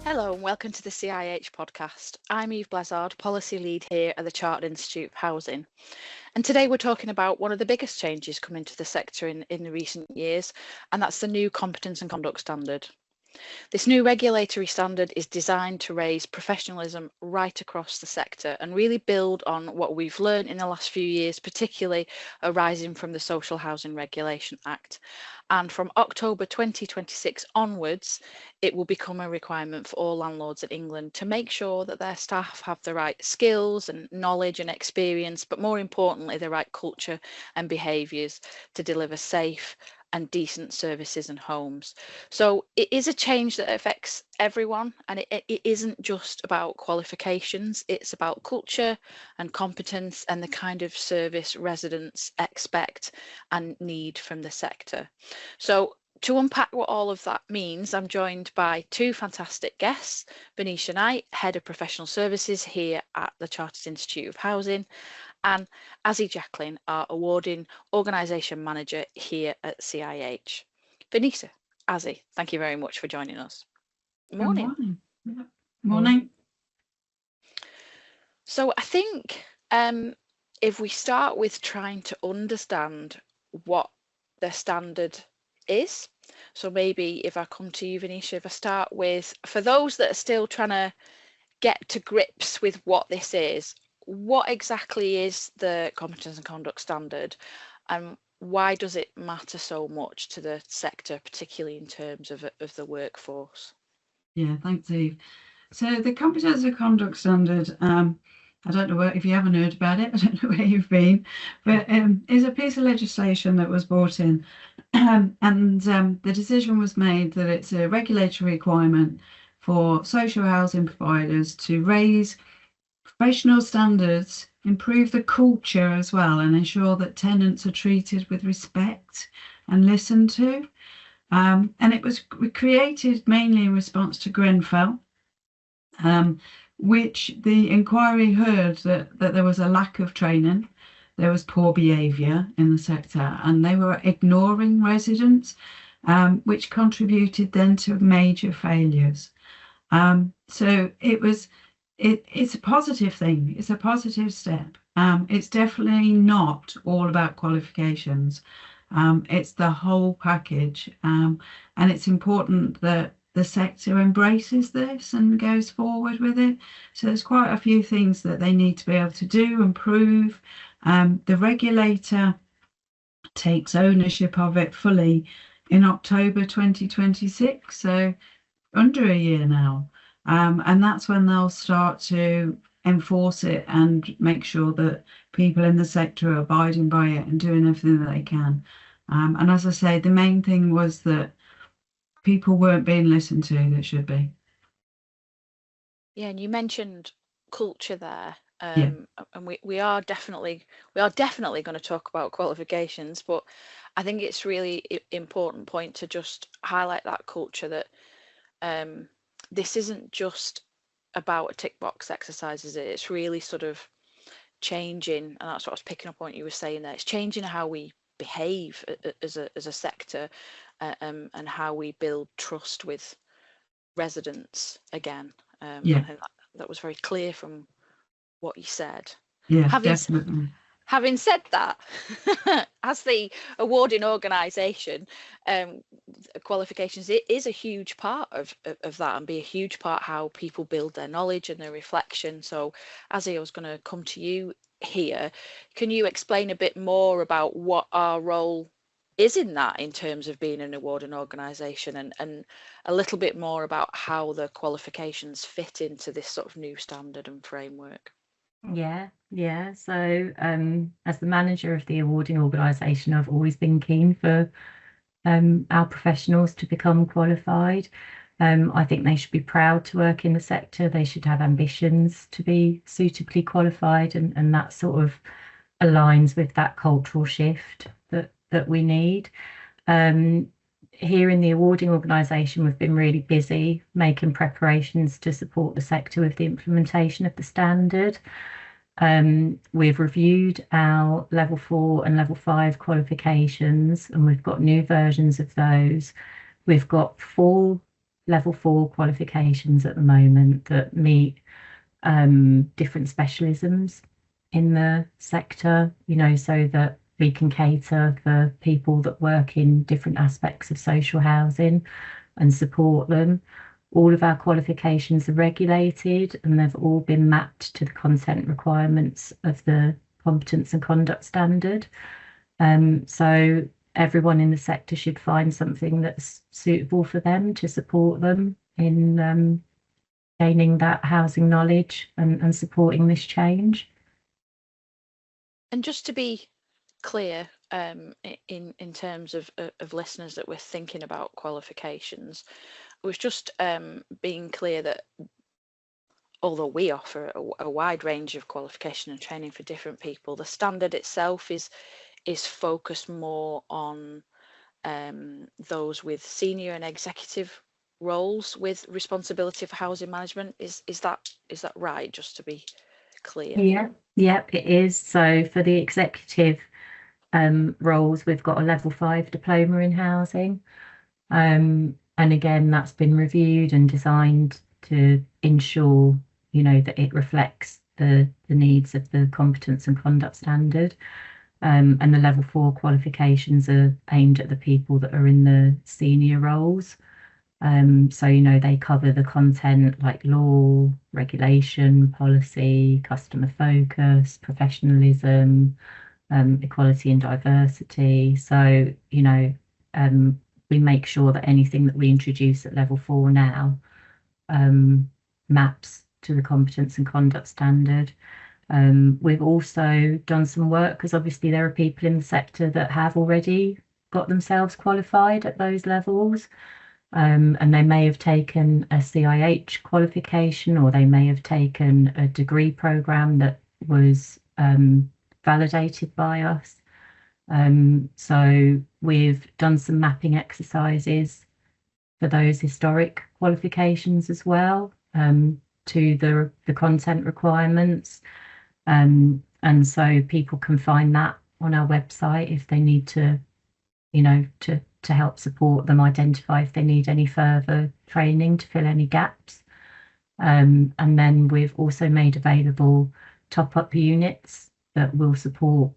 Hello and welcome to the CIH podcast. I'm Eve Blezard, Policy Lead here at the Chartered Institute of Housing. And today we're talking about one of the biggest changes coming to the sector in the recent years, and that's the new Competence and Conduct Standard. This new regulatory standard is designed to raise professionalism right across the sector and really build on what we've learned in the last few years, particularly arising from the Social Housing Regulation Act. And from October 2026 onwards, it will become a requirement for all landlords in England to make sure that their staff have the right skills and knowledge and experience, but more importantly, the right culture and behaviours to deliver safe and decent services and homes. So it is a change that affects everyone, and it isn't just about qualifications, it's about culture and competence and the kind of service residents expect and need from the sector. So to unpack what all of that means, I'm joined by two fantastic guests, Venetia Knight, Head of Professional Services here at the Chartered Institute of Housing, and Azi Jacqueline, our awarding organisation manager here at CIH. Venetia, Azi, thank you very much for joining us. Morning. Good morning. Yeah. Morning. So I think if we start with trying to understand what the standard is, so maybe if I come to you, Venetia, if I start with, for those that are still trying to get to grips with what this is, what exactly is the Competence and Conduct Standard, and why does it matter so much to the sector, particularly in terms of the workforce? Yeah, thanks, Eve. So the Competence and Conduct Standard, I don't know if you haven't heard about it, I don't know where you've been, but is a piece of legislation that was brought in, and the decision was made that it's a regulatory requirement for social housing providers to raise professional standards, improve the culture as well, and ensure that tenants are treated with respect and listened to. And it was created mainly in response to Grenfell, which the inquiry heard that there was a lack of training, there was poor behaviour in the sector, and they were ignoring residents, which contributed then to major failures. So it's a positive thing. It's a positive step. It's definitely not all about qualifications. It's the whole package, and it's important that the sector embraces this and goes forward with it. So there's quite a few things that they need to be able to do and prove. The regulator takes ownership of it fully in October 2026, so under a year now. And that's when they'll start to enforce it and make sure that people in the sector are abiding by it and doing everything that they can. And as I say, the main thing was that people weren't being listened to that should be. Yeah, and you mentioned culture there. Yeah. And we are definitely going to talk about qualifications, but I think it's really important point to just highlight that culture, that this isn't just about a tick box exercise, is it? It's really sort of changing, and that's what I was picking up on what you were saying there. It's changing how we behave as a sector, and how we build trust with residents again. Yeah. I think that was very clear from what you said. Yeah, definitely. Having said that, as the awarding organisation, qualifications, it is a huge part of that, and be a huge part how people build their knowledge and their reflection. So, Azi, I was going to come to you here. Can you explain a bit more about what our role is in that, in terms of being an awarding organisation, and a little bit more about how the qualifications fit into this sort of new standard and framework? Yeah. So as the manager of the awarding organisation, I've always been keen for our professionals to become qualified. I think they should be proud to work in the sector. They should have ambitions to be suitably qualified, and that sort of aligns with that cultural shift that we need. Here in the awarding organisation, we've been really busy making preparations to support the sector with the implementation of the standard. We've reviewed our level 4 and level 5 qualifications, and we've got new versions of those. We've got 4 level 4 qualifications at the moment that meet different specialisms in the sector, so that we can cater for people that work in different aspects of social housing and support them. All of our qualifications are regulated and they've all been mapped to the content requirements of the Competence and Conduct Standard. So everyone in the sector should find something that's suitable for them to support them in gaining that housing knowledge and supporting this change. And just to be clear, in terms of listeners that we're thinking about qualifications, it was just being clear that although we offer a wide range of qualification and training for different people, the standard itself is focused more on those with senior and executive roles with responsibility for housing management. Is that right? Just to be clear. Yeah, it is. So for the executive roles, we've got a level 5 diploma in housing, and again that's been reviewed and designed to ensure that it reflects the needs of the Competence and Conduct Standard. And the level 4 qualifications are aimed at the people that are in the senior roles. So, they cover the content like law, regulation, policy, customer focus, professionalism, equality and diversity. So, we make sure that anything that we introduce at level 4 now maps to the Competence and Conduct Standard. We've also done some work because obviously there are people in the sector that have already got themselves qualified at those levels, and they may have taken a CIH qualification, or they may have taken a degree program that was validated by us. So we've done some mapping exercises for those historic qualifications as well, to the content requirements. And so people can find that on our website if they need to, to help support them identify if they need any further training to fill any gaps. And then we've also made available top-up units that will support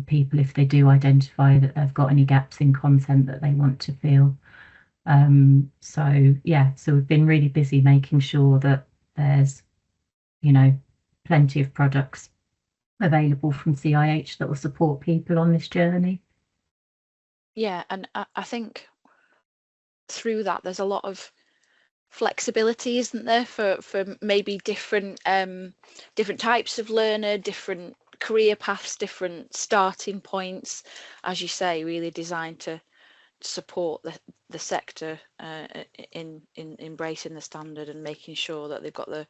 people if they do identify that they've got any gaps in content that they want to fill. So we've been really busy making sure that there's, plenty of products available from CIH that will support people on this journey. Yeah, and I think through that there's a lot of flexibility, isn't there, for maybe different types of learner, different career paths, different starting points, as you say, really designed to support the sector in embracing the standard and making sure that they've got the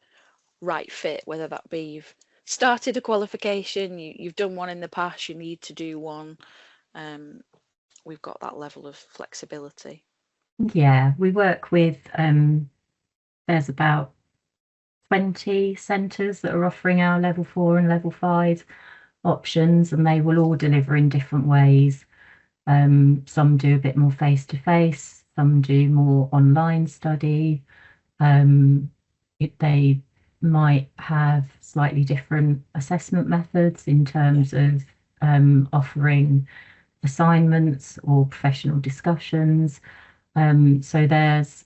right fit, whether that be you've started a qualification, you've done one in the past, you need to do one. We've got that level of flexibility. Yeah, we work with there's about 20 centres that are offering our level 4 and level 5 options, and they will all deliver in different ways. Some do a bit more face-to-face, some do more online study. They might have slightly different assessment methods in terms of offering assignments or professional discussions. So there's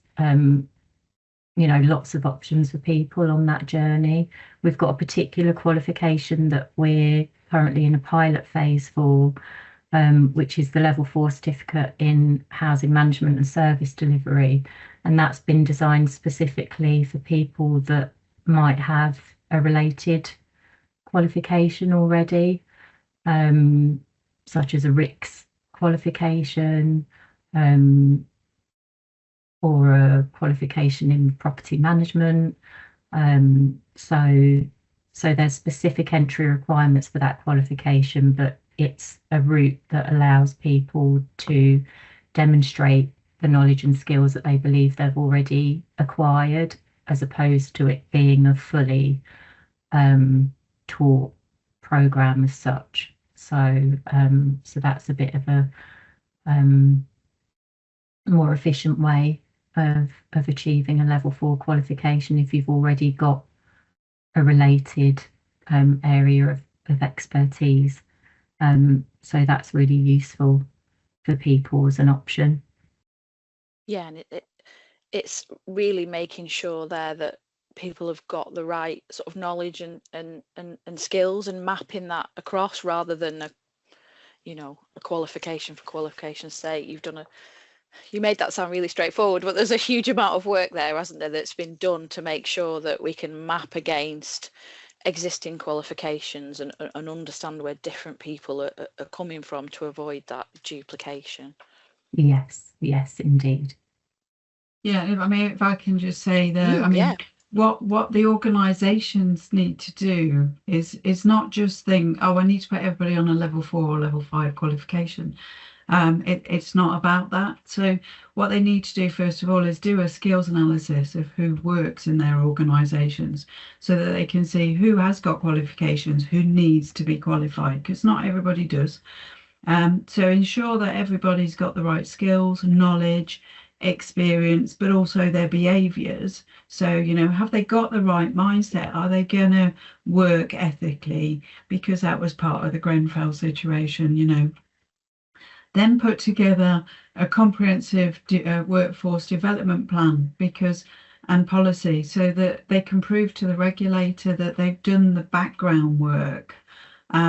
lots of options for people on that journey. We've got a particular qualification that we're currently in a pilot phase for, which is the level 4 certificate in housing management and service delivery, and that's been designed specifically for people that might have a related qualification already, such as a RICS qualification, or a qualification in property management. So there's specific entry requirements for that qualification, but it's a route that allows people to demonstrate the knowledge and skills that they believe they've already acquired, as opposed to it being a fully taught program as such. So that's a bit of a more efficient way of achieving a level 4 qualification if you've already got a related area of expertise. So that's really useful for people as an option. Yeah, and it's really making sure there that people have got the right sort of knowledge and skills, and mapping that across, rather than a qualification for qualification's sake. You made that sound really straightforward, but there's a huge amount of work there, hasn't there, that's been done to make sure that we can map against existing qualifications and understand where different people are coming from to avoid that duplication. Yes, indeed. Yeah, I mean, if I can just say that, I mean, yeah. what the organisations need to do is not just think, oh, I need to put everybody on a level 4 or level 5 qualification. It's not about that. So what they need to do, first of all, is do a skills analysis of who works in their organisations, so that they can see who has got qualifications, who needs to be qualified, because not everybody does. So ensure that everybody's got the right skills, knowledge, experience, but also their behaviours. So, have they got the right mindset? Are they going to work ethically? Because that was part of the Grenfell situation. Then put together a comprehensive workforce development plan and policy, so that they can prove to the regulator that they've done the background work,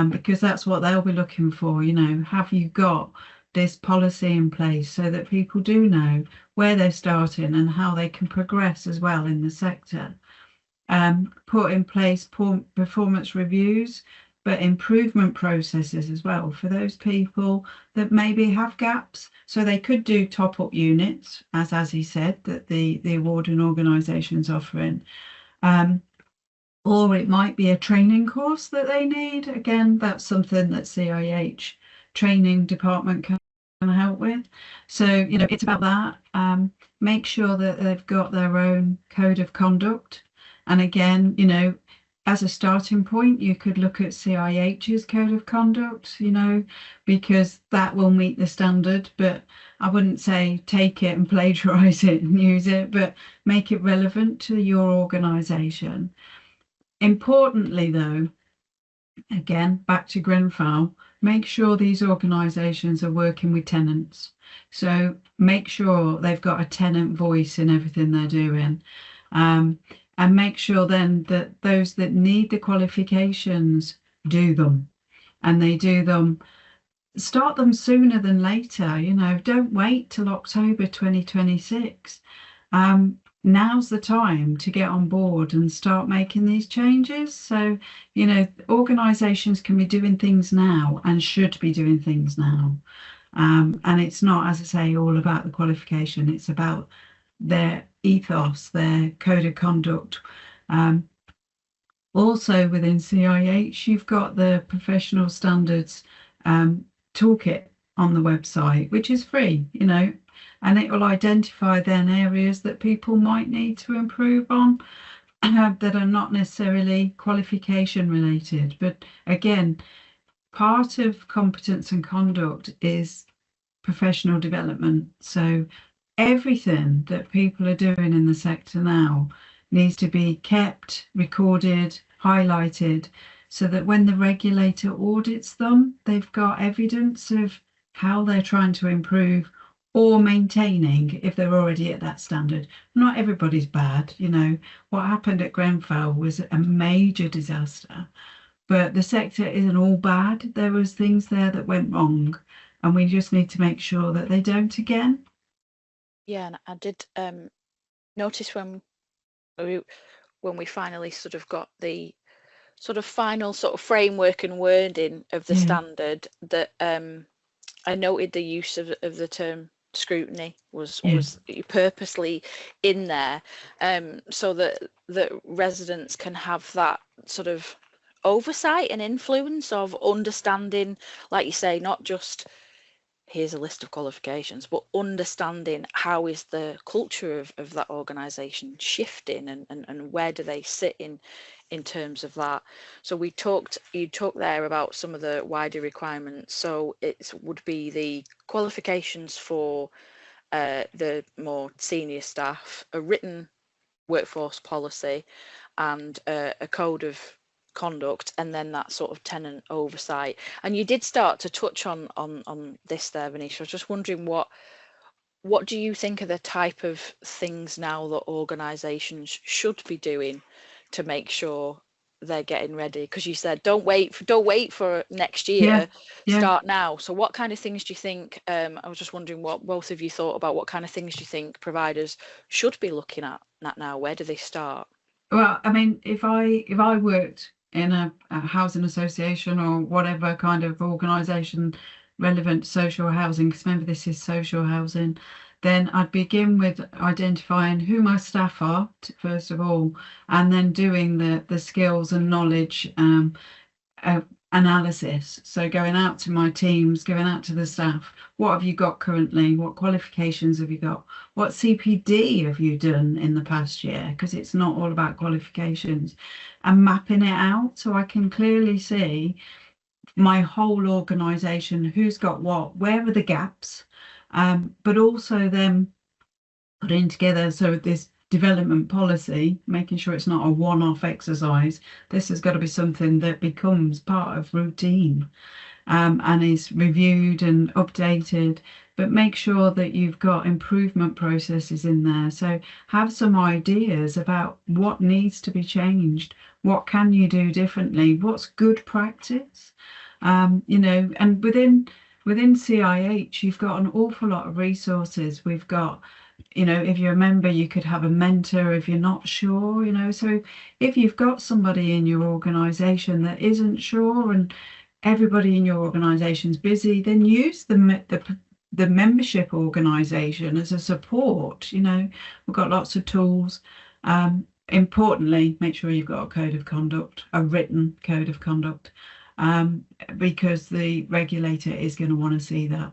because that's what they'll be looking for. Have you got this policy in place so that people do know where they're starting and how they can progress as well in the sector? Put in place performance reviews, but improvement processes as well for those people that maybe have gaps. So they could do top-up units, as Azi said, that the awarding organisation's offering. Or it might be a training course that they need. Again, that's something that CIH training department can help with. So, it's about that. Make sure that they've got their own code of conduct. And again, as a starting point, you could look at CIH's code of conduct, because that will meet the standard. But I wouldn't say take it and plagiarise it and use it, but make it relevant to your organisation. Importantly, though, again, back to Grenfell, make sure these organisations are working with tenants. So make sure they've got a tenant voice in everything they're doing. And make sure then that those that need the qualifications do them, and they do them, start them sooner than later. Don't wait till October 2026. Now's the time to get on board and start making these changes. So, organisations can be doing things now and should be doing things now. And it's not, as I say, all about the qualification. It's about their ethos, their code of conduct. Also within CIH, you've got the professional standards toolkit on the website, which is free, and it will identify then areas that people might need to improve on that are not necessarily qualification related. But again, part of competence and conduct is professional development. So everything that people are doing in the sector now needs to be kept, recorded, highlighted, so that when the regulator audits them, they've got evidence of how they're trying to improve or maintaining if they're already at that standard. Not everybody's bad. What happened at Grenfell was a major disaster, but the sector isn't all bad. There was things there that went wrong, and we just need to make sure that they don't again. Yeah, and I did notice when we finally sort of got the sort of final sort of framework and wording of the standard, that I noted the use of the term scrutiny was purposely in there, so that residents can have that sort of oversight and influence of understanding, like you say, not just here's a list of qualifications, but understanding how is the culture of that organisation shifting, and where do they sit in terms of that. So you talked there about some of the wider requirements. So it would be the qualifications for the more senior staff, a written workforce policy, and a code of conduct, and then that sort of tenant oversight. And you did start to touch on this there, Venetia. I was just wondering what do you think are the type of things now that organisations should be doing to make sure they're getting ready? Because you said don't wait for next year, start now. So what kind of things do you think, I was just wondering what both of you thought about what kind of things do you think providers should be looking at now? Where do they start? Well, I mean, if I worked in a housing association or whatever kind of organisation relevant to social housing, because remember this is social housing, then I'd begin with identifying who my staff are, first of all, and then doing the skills and knowledge analysis. So going out to my teams, going out to the staff, what have you got currently? What qualifications have you got? What CPD have you done in the past year? Because it's not all about qualifications, and mapping it out so I can clearly see my whole organisation, who's got what, where are the gaps, but also then putting together so this development policy, making sure it's not a one-off exercise. This has got to be something that becomes part of routine, and is reviewed and updated, but make sure that you've got improvement processes in there. So have some ideas about what needs to be changed, what can you do differently, what's good practice, and within CIH you've got an awful lot of resources. We've got, if you're a member, you could have a mentor if you're not sure, so if you've got somebody in your organisation that isn't sure and everybody in your organisation's busy, then use the membership organisation as a support. We've got lots of tools. Importantly, make sure you've got a code of conduct, a written code of conduct, because the regulator is going to want to see that.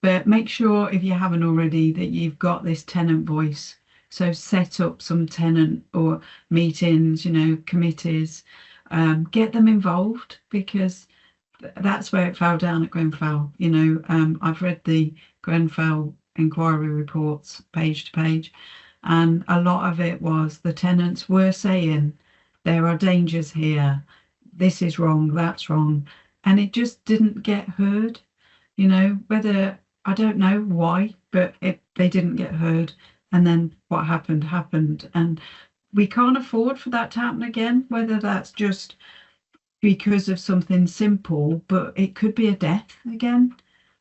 But make sure, if you haven't already, that you've got this tenant voice. So set up some tenant or meetings, committees, get them involved, because that's where it fell down at Grenfell. I've read the Grenfell inquiry reports page to page, and a lot of it was the tenants were saying there are dangers here, this is wrong, that's wrong, and it just didn't get heard. Whether, I don't know why, but they didn't get heard, and then what happened, and we can't afford for that to happen again. Whether that's just because of something simple, but it could be a death again,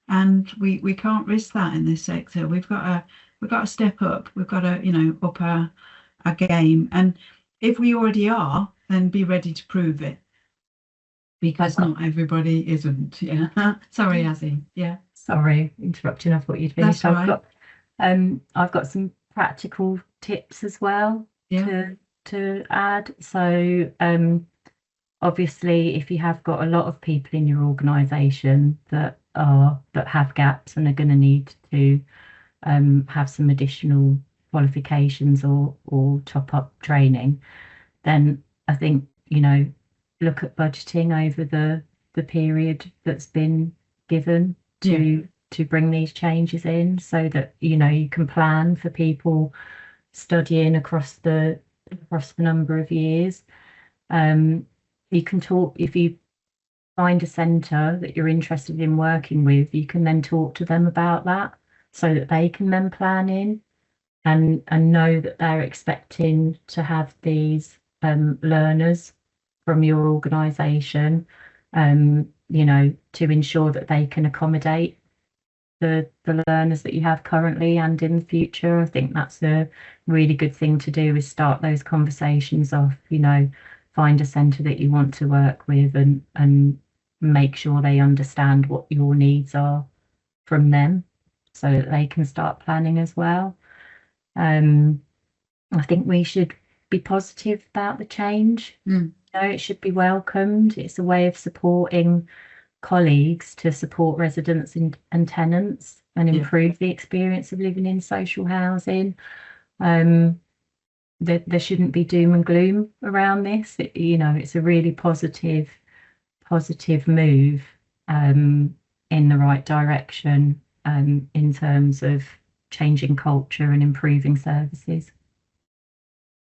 and we can't risk that in this sector. We've got to step up. We've got to up our game, and if we already are, then be ready to prove it, because not everybody isn't. Sorry, Azi. Sorry, interrupting. I thought you'd finished. That's all right. I've got some practical tips as well to add. So obviously, if you have got a lot of people in your organisation that have gaps and are going to need to have some additional qualifications or top up training, then I think look at budgeting over the period that's been given to bring these changes in, so that you can plan for people studying across the number of years. You can talk, if you find a centre that you're interested in working with, you can then talk to them about that, so that they can then plan in and know that they're expecting to have these learners from your organisation, to ensure that they can accommodate the learners that you have currently and in the future. I think that's a really good thing to do, is start those conversations off. Find a centre that you want to work with and make sure they understand what your needs are from them, so that they can start planning as well. I think we should be positive about the change. It should be welcomed. It's a way of supporting colleagues to support residents and tenants and improve the experience of living in social housing. There shouldn't be doom and gloom around this. It's a really positive move in the right direction. in terms of changing culture and improving services.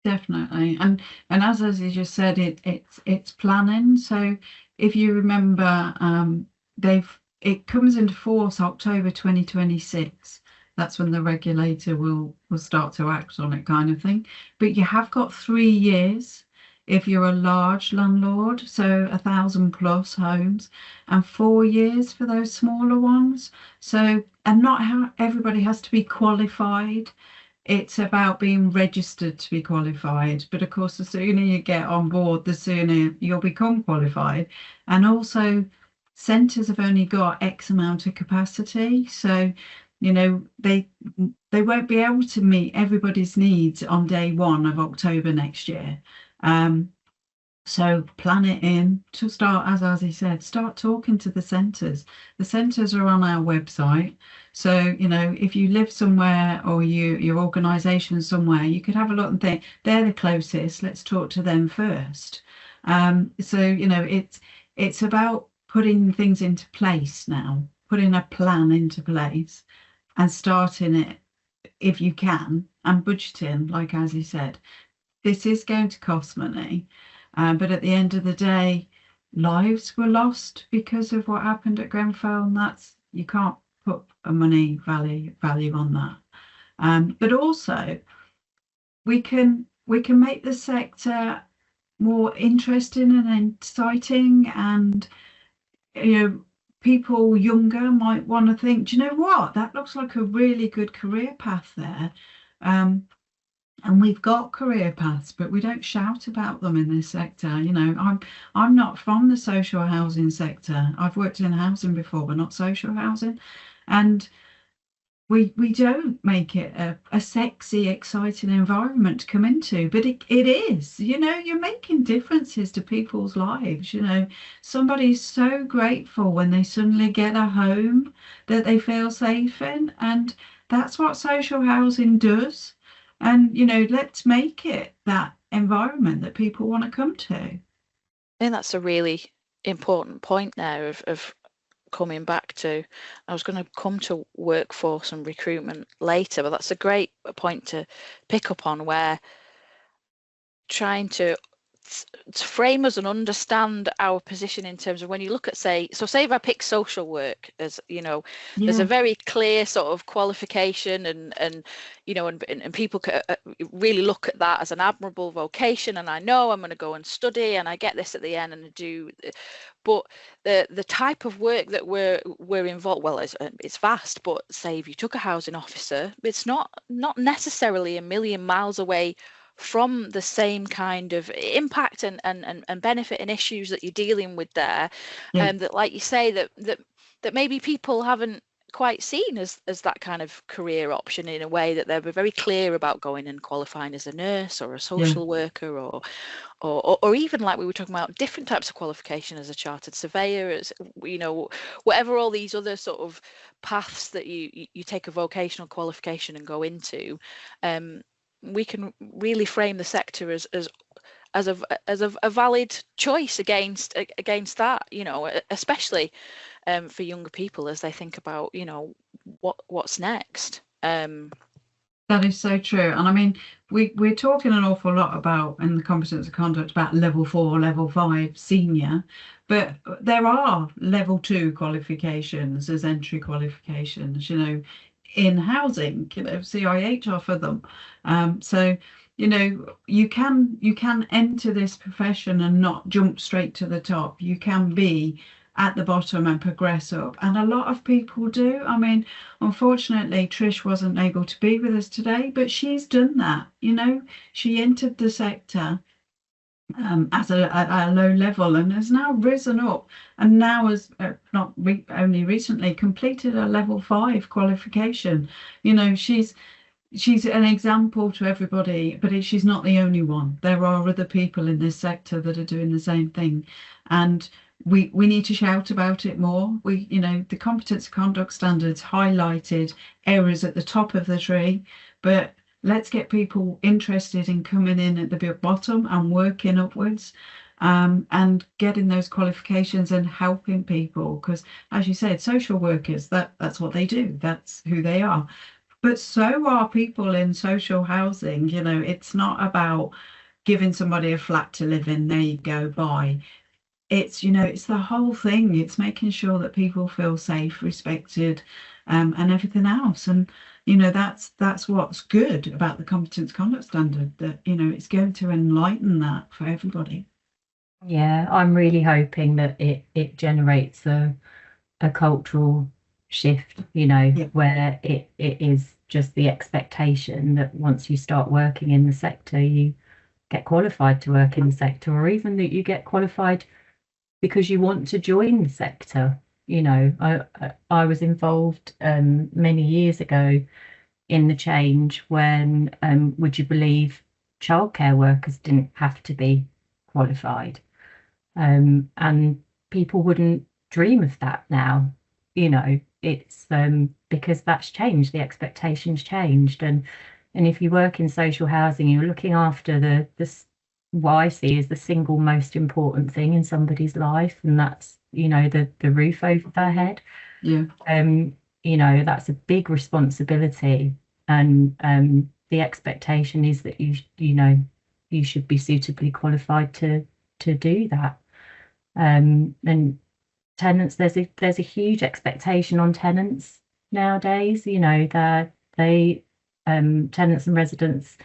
Definitely. And as you just said, it's planning. So if you remember, it comes into force October 2026. That's when the regulator will start to act on it, kind of thing. But you have got 3 years if you're a large landlord, so 1,000+ homes, and 4 years for those smaller ones. So, and not how everybody has to be qualified. It's about being registered to be qualified. But of course, the sooner you get on board, the sooner you'll become qualified. And also, centres have only got X amount of capacity. So, they won't be able to meet everybody's needs on day 1 of October next year. So plan it in to start, as Azi said, start talking to the centres. The centres are on our website. So, if you live somewhere or your organisation somewhere, you could have a look and think, they're the closest, let's talk to them first. So, it's about putting things into place now, putting a plan into place and starting it if you can, and budgeting, like Azi said. This is going to cost money. But at the end of the day, lives were lost because of what happened at Grenfell, and you can't put a money value on that. But also, we can make the sector more interesting and exciting, and people younger might want to think, do you know what? That looks like a really good career path there. And we've got career paths, but we don't shout about them in this sector. I'm not from the social housing sector. I've worked in housing before, but not social housing. And we don't make it a sexy, exciting environment to come into, but it is. You're making differences to people's lives. Somebody's so grateful when they suddenly get a home that they feel safe in, and that's what social housing does. And, let's make it that environment that people want to come to. I think that's a really important point there of coming back to. I was going to come to workforce and recruitment later, but that's a great point to pick up on, where trying to frame us and understand our position in terms of when you look at, say if I pick social work, as there's a very clear sort of qualification, and people really look at that as an admirable vocation, and I know I'm going to go and study and I get this at the end and I do. But the type of work that we're involved, well, it's vast. But say if you took a housing officer, it's not necessarily a million miles away from the same kind of impact and benefit and issues that you're dealing with there. That, like you say, that maybe people haven't quite seen as that kind of career option, in a way that they're very clear about going and qualifying as a nurse or a social worker, or even, like we were talking about, different types of qualification as a chartered surveyor, as whatever all these other sort of paths that you take a vocational qualification and go into. We can really frame the sector as a valid choice against that, especially for younger people as they think about what's next. That is so true. And I mean, we're talking an awful lot about, in the competence and conduct, about level 4, level 5 senior, but there are level 2 qualifications as entry qualifications, in housing. CIH offer them. So you can enter this profession and not jump straight to the top. You can be at the bottom and progress up, and a lot of people do. I mean, unfortunately, Trish wasn't able to be with us today, but she's done that. She entered the sector at a low level and has now risen up, and now has only recently completed a level 5 qualification. She's an example to everybody, but she's not the only one. There are other people in this sector that are doing the same thing, and we need to shout about it more. The Competence and Conduct Standards highlighted errors at the top of the tree, but let's get people interested in coming in at the bottom and working upwards. and getting those qualifications and helping people. Because, as you said, social workers, that's what they do. That's who they are. But so are people in social housing. It's not about giving somebody a flat to live in. There you go, bye. It's the whole thing. It's making sure that people feel safe, respected, and everything else. And that's what's good about the Competence Conduct Standard. That it's going to enlighten that for everybody. Yeah, I'm really hoping that it generates a cultural shift, where it is just the expectation that once you start working in the sector, you get qualified to work in the sector, or even that you get qualified because you want to join the sector. I was involved many years ago in the change when, would you believe, childcare workers didn't have to be qualified. And people wouldn't dream of that now. It's because that's changed, the expectations changed. And if you work in social housing, you're looking after what I see is the single most important thing in somebody's life, and that's the roof over their head. Yeah. That's a big responsibility, and the expectation is that you should be suitably qualified to do that. And tenants, there's a huge expectation on tenants nowadays. That tenants and residents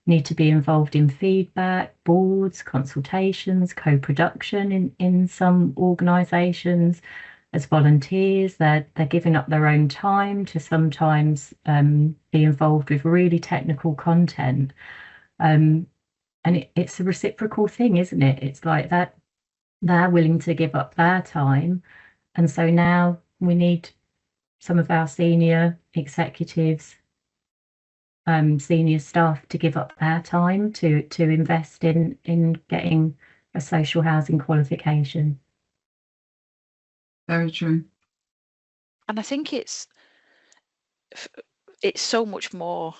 need to be involved in feedback, boards, consultations, co-production in some organisations. As volunteers, they're giving up their own time to sometimes be involved with really technical content. And it's a reciprocal thing, isn't it? It's like that they're willing to give up their time. And so now we need some of our senior executives, senior staff to give up their time to invest in getting a social housing qualification. Very true. And I think it's so much more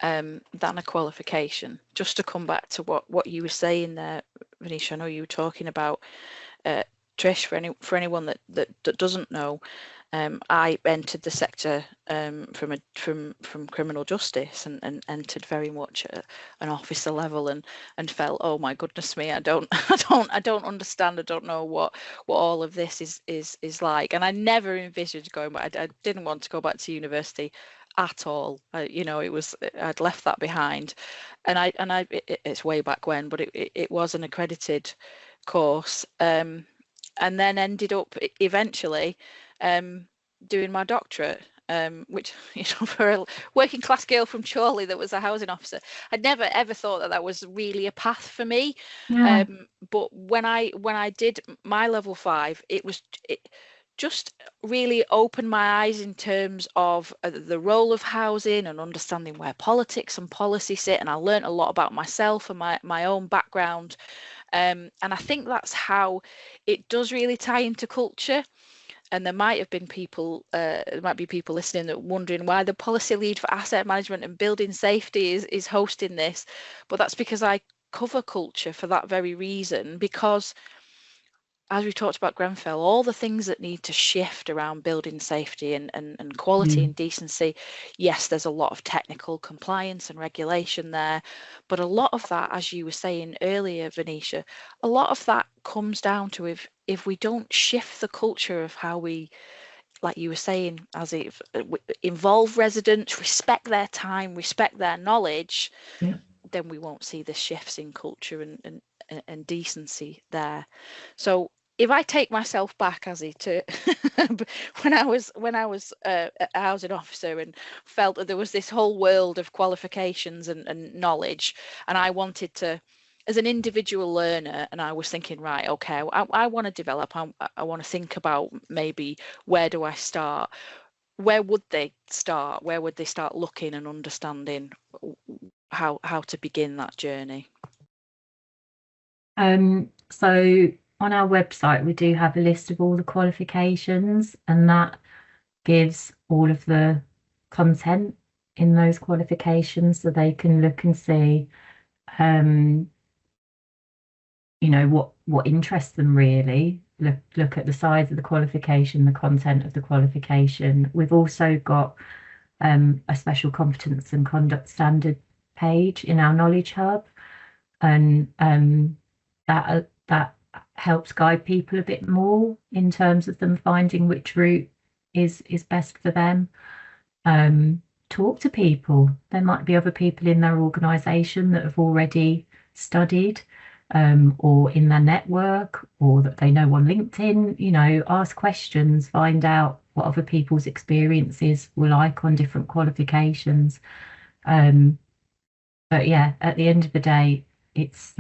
than a qualification. Just to come back to what you were saying there, Venetia, I know you were talking about Trish. For anyone that doesn't know, I entered the sector from criminal justice and entered very much at an officer level and felt, oh my goodness me, I don't understand. I don't know what all of this is like. And I never envisaged going back. I didn't want to go back to university at all. I'd left that behind, and it's way back when, but it was an accredited course, and then ended up eventually doing my doctorate, which for a working class girl from Chorley that was a housing officer, I'd never ever thought that was really a path for me. Yeah. But when I did my level 5, it just really opened my eyes in terms of the role of housing and understanding where politics and policy sit, and I learned a lot about myself and my own background, and I think that's how it does really tie into culture. And there might be people listening that are wondering why the policy lead for asset management and building safety is hosting this, but that's because I cover culture for that very reason, because as we talked about Grenfell, all the things that need to shift around building safety and quality and decency, yes, there's a lot of technical compliance and regulation there, but a lot of that, as you were saying earlier, Venetia, a lot of that comes down to if we don't shift the culture of how we, like you were saying, as if involve residents, respect their time, respect their knowledge, then we won't see the shifts in culture and decency there. So if I take myself back, Azi, to when I was a housing officer and felt that there was this whole world of qualifications and knowledge, and I wanted to, as an individual learner, and I was thinking, right, okay, I want to develop, I want to think about maybe where do I start? Where would they start? Where would they start looking and understanding how to begin that journey? So on our website, we do have a list of all the qualifications, and that gives all of the content in those qualifications, so they can look and see, what interests them really. Look at the size of the qualification, the content of the qualification. We've also got a special competence and conduct standard page in our knowledge hub, and that helps guide people a bit more in terms of them finding which route is best for them. Talk to people. There might be other people in their organisation that have already studied, or in their network, or that they know on LinkedIn. You know, ask questions, find out what other people's experiences were like on different qualifications. But yeah, at the end of the day, it's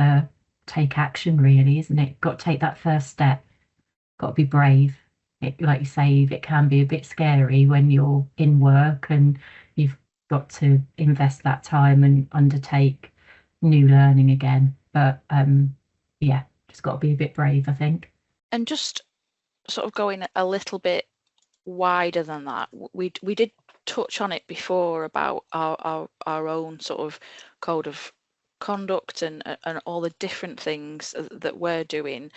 take action, really, isn't it? Got to take that first step. Got to be brave. Like you say, Eve, it can be a bit scary when you're in work and you've got to invest that time and undertake new learning again. But yeah, just got to be a bit brave, I think. And just sort of going a little bit wider than that, we did touch on it before about our own sort of code of conduct and all the different things that we're doing.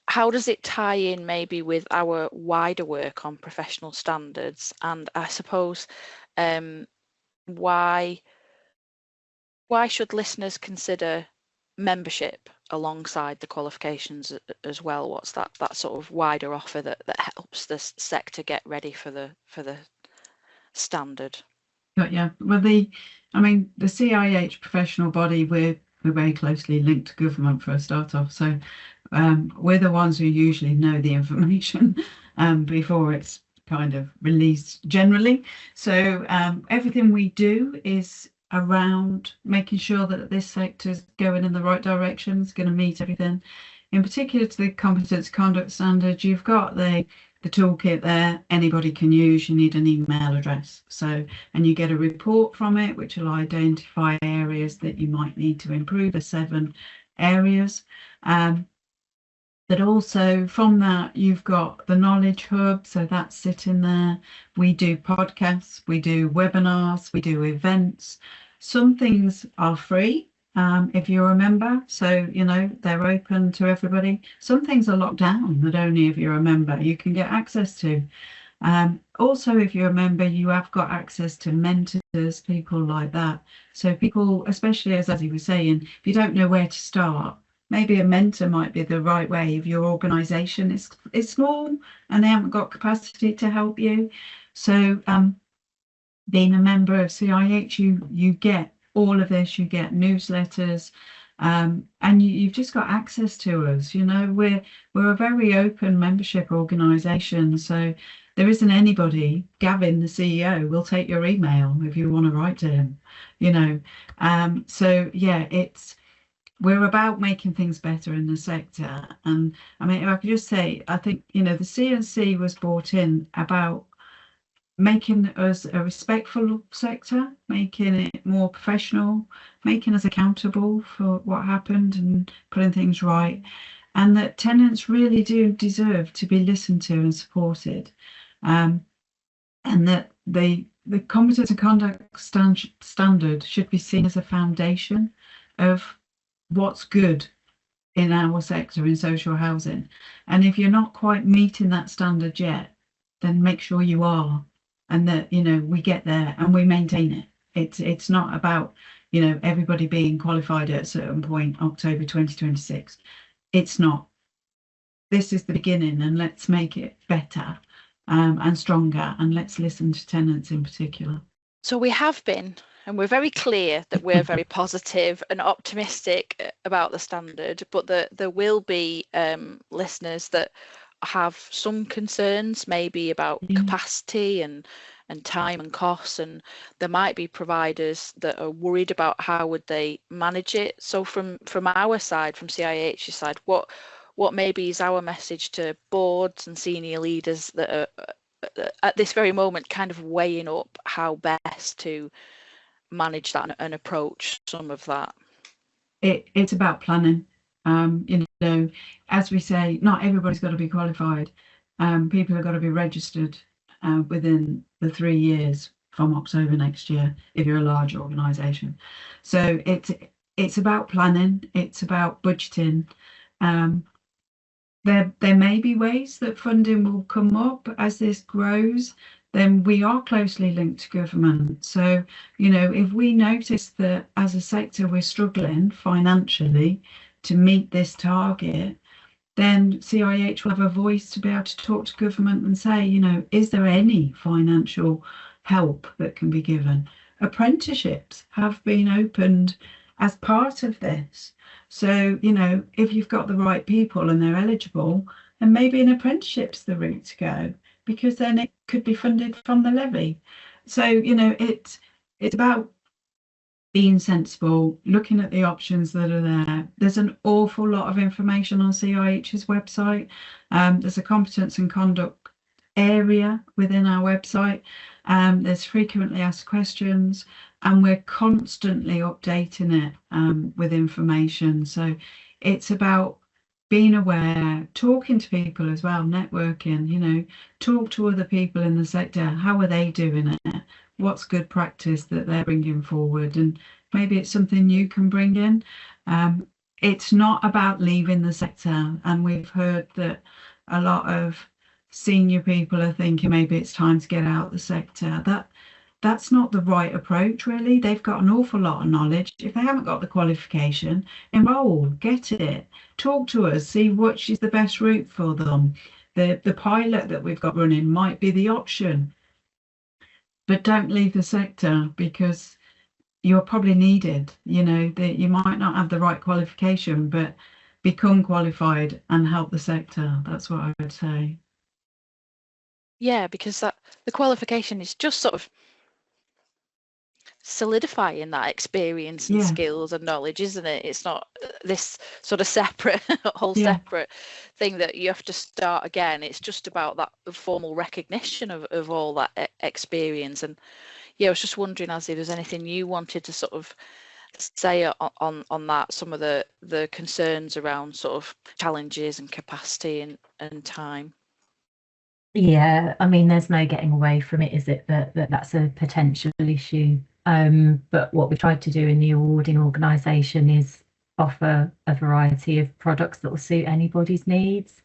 How does it tie in maybe with our wider work on professional standards? And I suppose why should listeners consider membership alongside the qualifications as well? What's that sort of wider offer that helps the sector get ready for the standard? Yeah, well, the CIH professional body, we're very closely linked to government for a start off, so we're the ones who usually know the information before it's kind of released generally. So everything we do is around making sure that this sector is going in the right direction, it's going to meet everything. In particular to the Competence Conduct Standard, you've got the toolkit there, anybody can use. You need an email address, and you get a report from it which will identify areas that you might need to improve, the 7 areas. But also from that, you've got the knowledge hub, so that's sitting there. We do podcasts, we do webinars, we do events. Some things are free, if you remember, so you know they're open to everybody. Some things are locked down that only if you're a member you can get access to. Also, if you're a member, you have got access to mentors, people like that. So people, especially as Azi was saying, if you don't know where to start, maybe a mentor might be the right way if your organisation is small and they haven't got capacity to help you. So being a member of CIH, you get all of this. You get newsletters, and you've just got access to us. You know, we're a very open membership organisation, so there isn't anybody. Gavin, the CEO, will take your email if you want to write to him. You know, so yeah, we're about making things better in the sector. And I mean, if I could just say, I think, you know, the CNC was brought in about making us a respectful sector, making it more professional, making us accountable for what happened and putting things right. And that tenants really do deserve to be listened to and supported. And that the Competence and Conduct Standard should be seen as a foundation of what's good in our sector in social housing. And if you're not quite meeting that standard yet, then make sure you are, and that, you know, we get there and we maintain it. It's not about, you know, everybody being qualified at a certain point, October 2026. It's not. This is the beginning, and let's make it better and stronger, and let's listen to tenants in particular. So we have been, and we're very clear that we're very positive and optimistic about the standard, but there will be listeners that have some concerns maybe about capacity and time and costs, and there might be providers that are worried about how would they manage it. So from our side, from CIH's side, what maybe is our message to boards and senior leaders that are at this very moment kind of weighing up how best to manage that and approach some of that? It's about planning. You know, as we say, not everybody's got to be qualified. People have got to be registered within the 3 years from October next year if you're a large organisation. So it's about planning. It's about budgeting. there may be ways that funding will come up as this grows. Then we are closely linked to government. So, if we notice that as a sector we're struggling financially to meet this target, then CIH will have a voice to be able to talk to government and say, is there any financial help that can be given? Apprenticeships have been opened as part of this. So, if you've got the right people and they're eligible, then maybe an apprenticeship's the route to go, because then it could be funded from the levy. So, it's about being sensible, looking at the options that are there. There's an awful lot of information on CIH's website. There's a competence and conduct area within our website. There's frequently asked questions, and we're constantly updating it with information. So it's about being aware, talking to people as well, networking, talk to other people in the sector. How are they doing it? What's good practice that they're bringing forward? And maybe it's something you can bring in. It's not about leaving the sector. And we've heard that a lot of senior people are thinking maybe it's time to get out of the sector. That's not the right approach, really. They've got an awful lot of knowledge. If they haven't got the qualification, enroll, get it, talk to us, see which is the best route for them. The pilot that we've got running might be the option. But don't leave the sector, because you're probably needed. That you might not have the right qualification, but become qualified and help the sector. That's what I would say. Yeah, because the qualification is just sort of solidifying that experience and skills and knowledge, isn't it? It's not this sort of separate separate thing that you have to start again. It's just about that formal recognition of all that experience. And I was just wondering, Azi, if there's anything you wanted to sort of say on that, some of the concerns around sort of challenges and capacity and time. Yeah, I mean, there's no getting away from it, is it? That's a potential issue. But what we tried to do in the awarding organisation is offer a variety of products that will suit anybody's needs.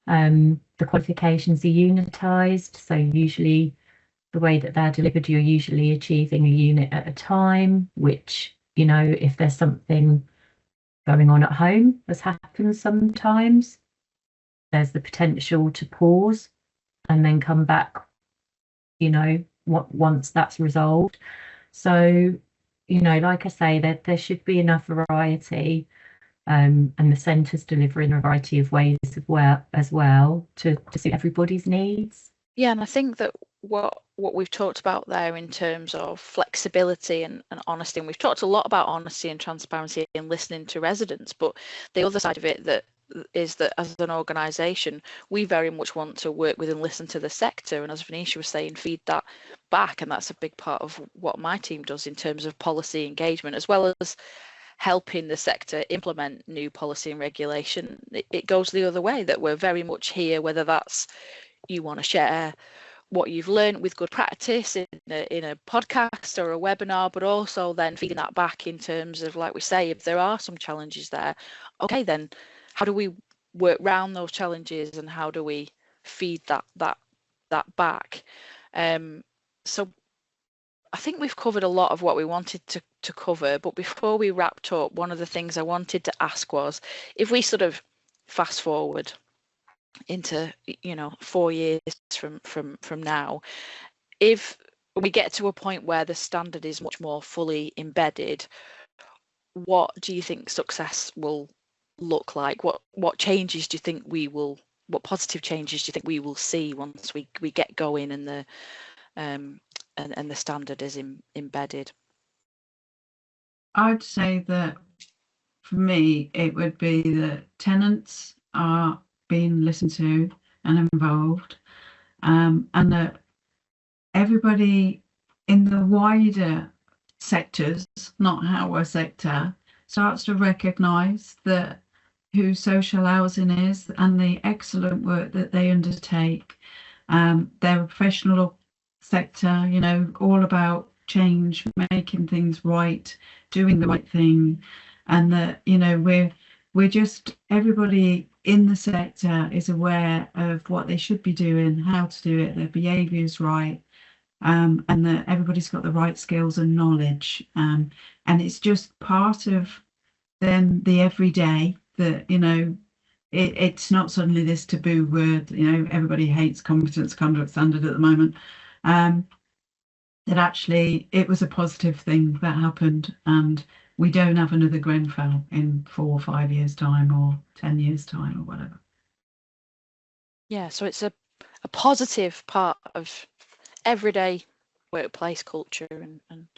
The qualifications are unitised, so usually the way that they're delivered, you're usually achieving a unit at a time, which, if there's something going on at home, as happens sometimes, there's the potential to pause and then come back, once that's resolved. So, like I say, there should be enough variety, and the centres deliver in a variety of ways as well to suit everybody's needs. Yeah, and I think that what we've talked about there in terms of flexibility and honesty, and we've talked a lot about honesty and transparency and listening to residents, but the other side of it is that as an organisation, we very much want to work with and listen to the sector, and as Venetia was saying, feed that back. And that's a big part of what my team does in terms of policy engagement, as well as helping the sector implement new policy and regulation. It goes the other way, that we're very much here, whether that's you want to share what you've learned with good practice in a podcast or a webinar, but also then feeding that back in terms of, like we say, if there are some challenges there, okay, then how do we work around those challenges, and how do we feed that back? So I think we've covered a lot of what we wanted to cover, but before we wrapped up, one of the things I wanted to ask was, if we sort of fast forward into 4 years from now, if we get to a point where the standard is much more fully embedded, what do you think success will look like? What changes do you think what positive changes do you think we will see once we get going and the and the standard is embedded? I'd say that for me, it would be that tenants are being listened to and involved, and that everybody in the wider sectors, not our sector, starts to recognise that who social housing is and the excellent work that they undertake. They're a professional sector, all about change, making things right, doing the right thing, and that we're just, everybody in the sector is aware of what they should be doing, how to do it, their behaviour is right, and that everybody's got the right skills and knowledge. And it's just part of then the everyday that, you know, it's not suddenly this taboo word, you know, everybody hates competence conduct standard at the moment. That actually it was a positive thing that happened, and we don't have another Grenfell in 4 or 5 years' time or 10 years' time or whatever. Yeah, so it's a positive part of everyday workplace culture. And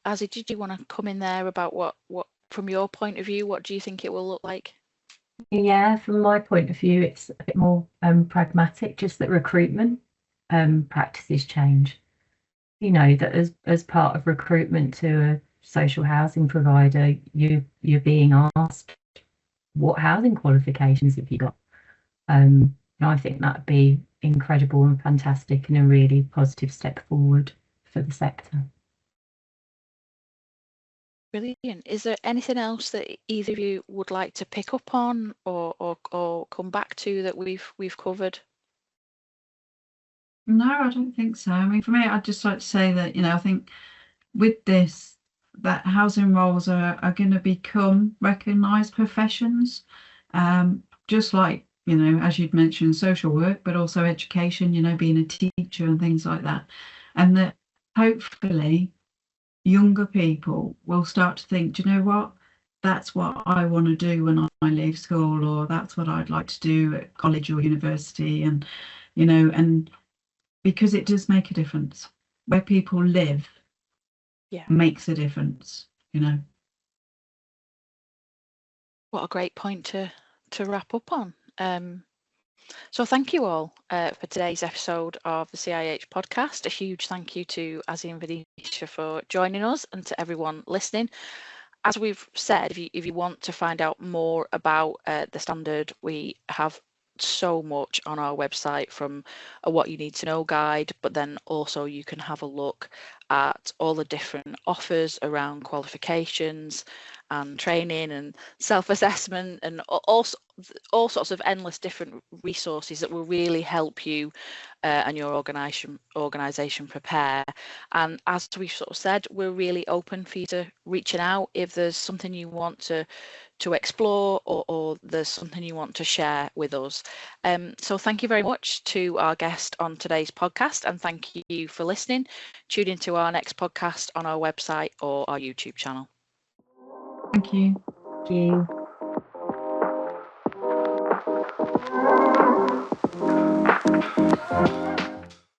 Azi, did you want to come in there about what from your point of view, what do you think it will look like? Yeah, from my point of view, it's a bit more pragmatic, just that recruitment practices change. You know, that as part of recruitment to a social housing provider, you're being asked, what housing qualifications have you got? And I think that'd be incredible and fantastic and a really positive step forward for the sector. Brilliant. Is there anything else that either of you would like to pick up on or come back to that we've covered? No, I don't think so. I mean, for me, I'd just like to say that, you know, I think with this, that housing roles are going to become recognised professions, just like, you know, as you'd mentioned, social work, but also education, you know, being a teacher and things like that. And that hopefully younger people will start to think, do you know what? That's what I want to do when I leave school, or that's what I'd like to do at college or university. And, you know, and because it does make a difference. Where people live makes a difference, you know. What a great point to wrap up on. So thank you all for today's episode of the CIH podcast. A huge thank you to Azi and Venetia for joining us, and to everyone listening. As we've said, if you want to find out more about the standard, we have so much on our website, from a what you need to know guide, but then also you can have a look at all the different offers around qualifications and training and self-assessment, and all sorts of endless different resources that will really help you and your organisation prepare. And as we've sort of said, we're really open for you to reaching out if there's something you want to explore, or there's something you want to share with us. So thank you very much to our guest on today's podcast, and thank you for listening. Tune into our next podcast on our website or our YouTube channel. Thank you. Thank you.